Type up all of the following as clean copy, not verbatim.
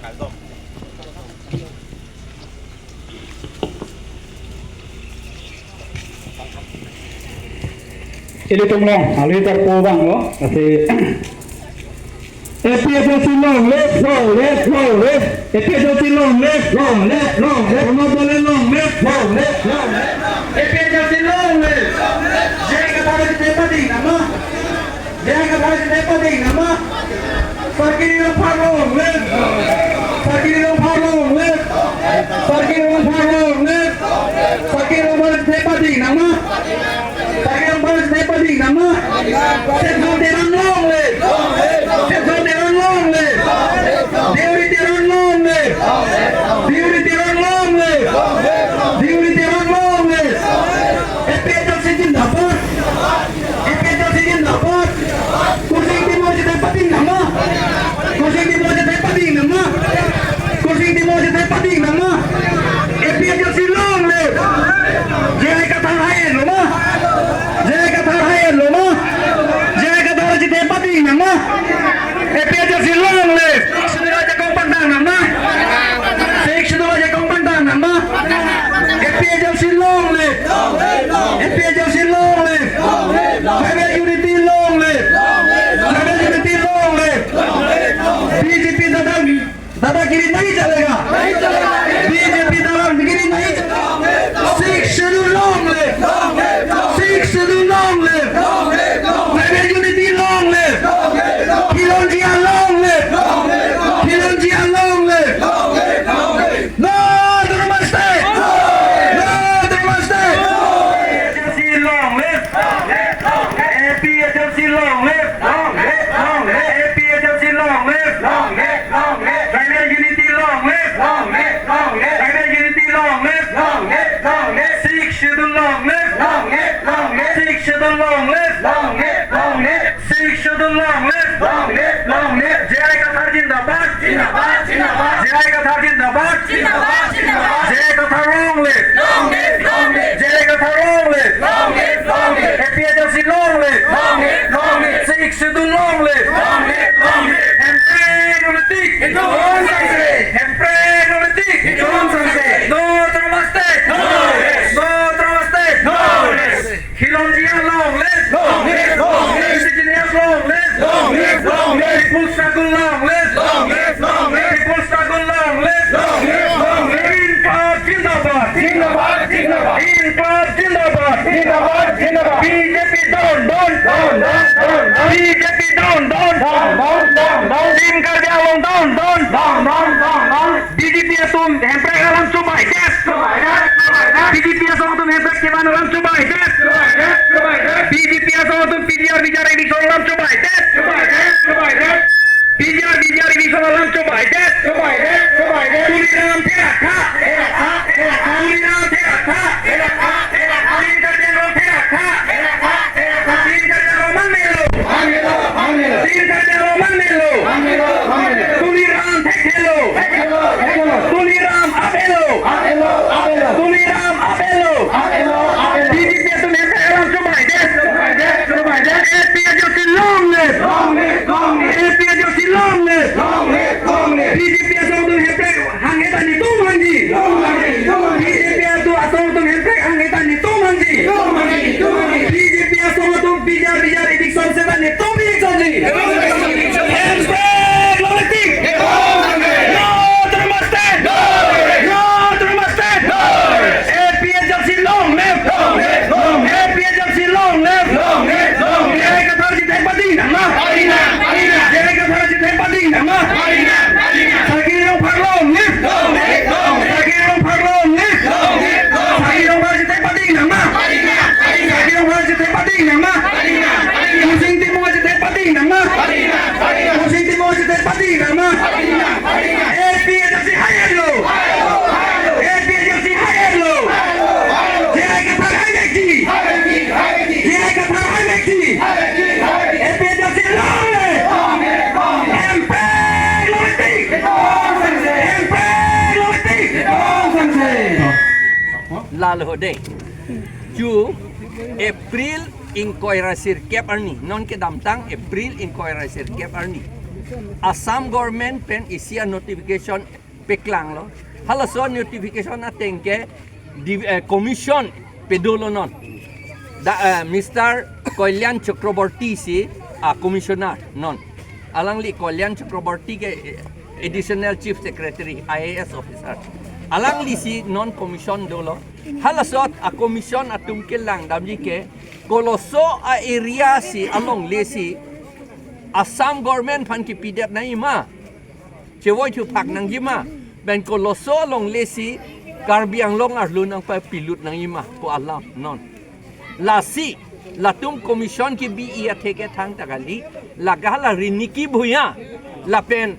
Ini tumlong, alih tak pobang lo, kasi APHLC long, left, long, left, long, left. APHLC long, left, long, left, long, left. Rongmongve long, left, long, left, long, left. APHLC long, left. Jangan kata di tempat ini nama. Jangan kata di tempat ini nama. Pergi long long, left. Pergi long long, left. Pergi long long, left. Pergi long di tempat ini nama. Pergi long di tempat ini nama. Settle down long, left. Settle down long, left. Deuri down long, left. Deuri down long, left. Deuri down long, left. APHLC जिंदाबाद. APHLC जिंदाबाद. Kursing di mau jadi penting nama. Kursing di mau jadi penting nama. Kursing di mau jadi penting nama. APHLC long, left. Jangan kata lain lo mah. Jangan kata lain lo mah. Jangan kata jadi penting nama. APHLC long, left. Sudah aja kau pandang nama. Sudah aja kau pandang nama. APHLC long, left. APHLC long, left. Tribal unity long, left. Tribal unity long, left. BJP दादागिरी नहीं चलेगा. BJP दादागिरी नहीं चलेगा. Six schedule long, left. Six schedule long, left. Tribal unity long, left. Khilonjia long, left. Khilonjia long, left. No Namaste. No Namaste. APHLC long, left. APHLC long, left. APHLC long, left. Tribal unity long, left. Tribal unity long, left. Six schedule long, left. Six schedule long, left. Six schedule long, left. जय कथा जिंदाबाद. जय कथा जिंदाबाद. जय कथा long, left. जय कथा long, left. APHLC long, left. Six schedule long, left. Hempel politik. Hempel politik. No Namaste. No Namaste. Khilonjia long, left. Indigenous long, left. People struggle long, left. People struggle long, left. Inqilab Jindabad. Inqilab Jindabad. BJP down. BJP down. Tim Kerja long down. BJP asong hempel alam coba death. BJP asong tum hempel keman alam coba death. BJP asong tum PJR ini alam coba death. PJR ini alam coba death. Tuliram terakha. Tuliram terakha. Tim Kerja long terakha. Tim Kerja long mangelo. Tim Kerja long mangelo. Tuliram tekhelo. Tuliram abelo. Tuliram abelo. BJP tum hempel alam coba death. APHLC long, left. APHLC long, left. BJP asong tum hempel hangetan itu manji. BJP asong tum hempel hangetan itu manji. BJP asong tum bijar election setan itu bijanji. Hempel politik. No Namaste. No Namaste. APHLC long, left. APHLC long, left. Jai kata di tempat ini nama. Jai kata di tempat ini nama. Sagi long long, left. Sagi long left. Sagi long di tempat ini nama. Sagi long di tempat ini nama. Pusing timur di tempat ini nama. Pusing timur di tempat ini nama. APHLC higher low. APHLC higher low. Jai kata higher. Jai kata higher. APHLC long, left. Hempel politik. Hempel politik. Lalu deh, ju April inkoirasir kep arni non ke damtang April inkoirasir kep arni Assam government pen isia notification peklang lo. Hala so notification atengke commission pedolonon. Mr. Kolyan Chakraborty si commissioner non. Alangli Kolyan Chakraborty ke additional chief secretary IAS officer. Alangli si non commission dolo. Halasot a commission atungkil lang damji ke koloso a area si along lesi Assam government pan ki pidet na ima. Chewoi tu pak nang ima. Ben koloso long lesi Karbiang long arlun ang pa pilut nang ima ko alam non. Lasi latum commission ki bi ia teke thang tagali lagala riniki bhuya lapen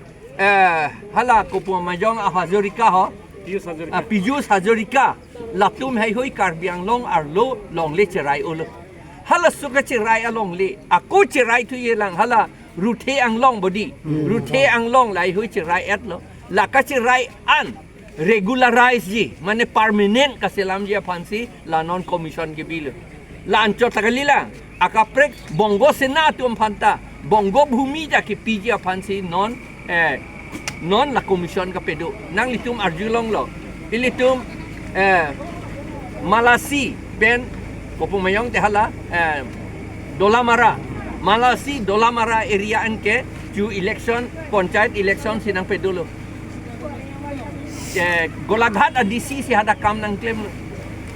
hala ko pumayong Hazorika ho Piyus Hazorika latum hay hoy Karbiang long arlo long le cherai ulo hala suka cherai along le aku cherai tu ye lang hala rute ang long body rute ang long lai hoy cherai et lo la ka cherai an regularize ji mane permanent kaselam ji fancy la non commission ki bil la ancho tagalila akaprek bongo senatum phanta bongo bhumi ja ki piji fancy non la commission ka pedo nang litum arjulong lo ilitum malasi pen kopumayong te hala dolamara malasi dolamara area anke ju election panchayat election sinang pedo lo golaghat adisi si hada kam nang claim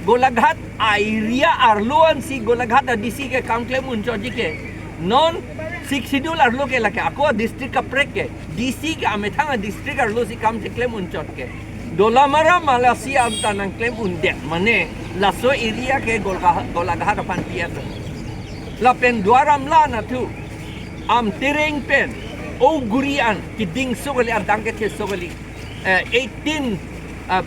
golaghat area arluan si golaghat adisi ke kam claim uncho jike non sik schedule arlo ke lake ako district ka prek ke dc ke amethanga district arlo si kam se claim uncho ke dolamara malasi amta nang claim unde mane laso area ke golaghat pan piat la pen duaram la na tu am tereng pen o gurian ki ding sogali adang ke sogali 18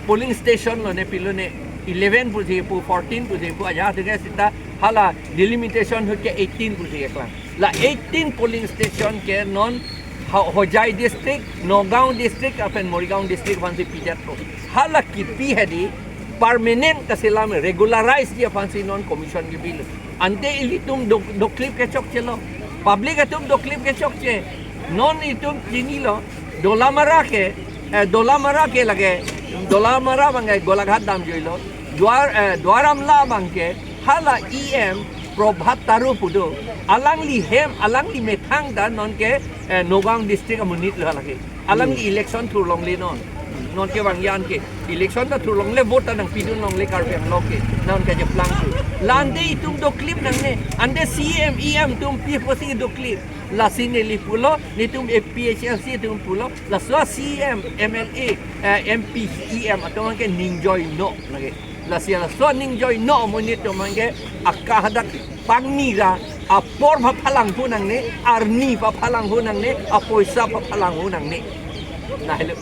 polling station lo ne pilone 11 puji pu 14 puji pu aja dengan sita hala delimitation ho ke 18 puji eklang la 18 polling station ke non Hojai district Nogao district apen Morigaon district fansi pijat ko hala ki pi hedi permanent kaselam regularize dia fansi non commission ki bil ante ilitum do clip ke chok chelo public atum do clip ke chok che non itum jini lo dolamara ke lage dolamara bangai golaghat dam joilo duaram la bangke hala em probhat taru pudo alangli methang da non ke Nogang district amunit la lage alangli election thur long le non ke wangyan ke election ta thur long le vote nang pidun long le karpem long ke non ke je plang tu lande itum do clip nang ne ande cm em tum pi posi do clip la sineli pulo nitum APHLC tum pulo la so cm mla mp em atong ke ninjoy no lage la sia so ninjoy no monit to mange akka hadak pangnira apor pa phalang hu nang ne arni pa phalang hu nang ne apoisa pa phalang hu nang ne na hello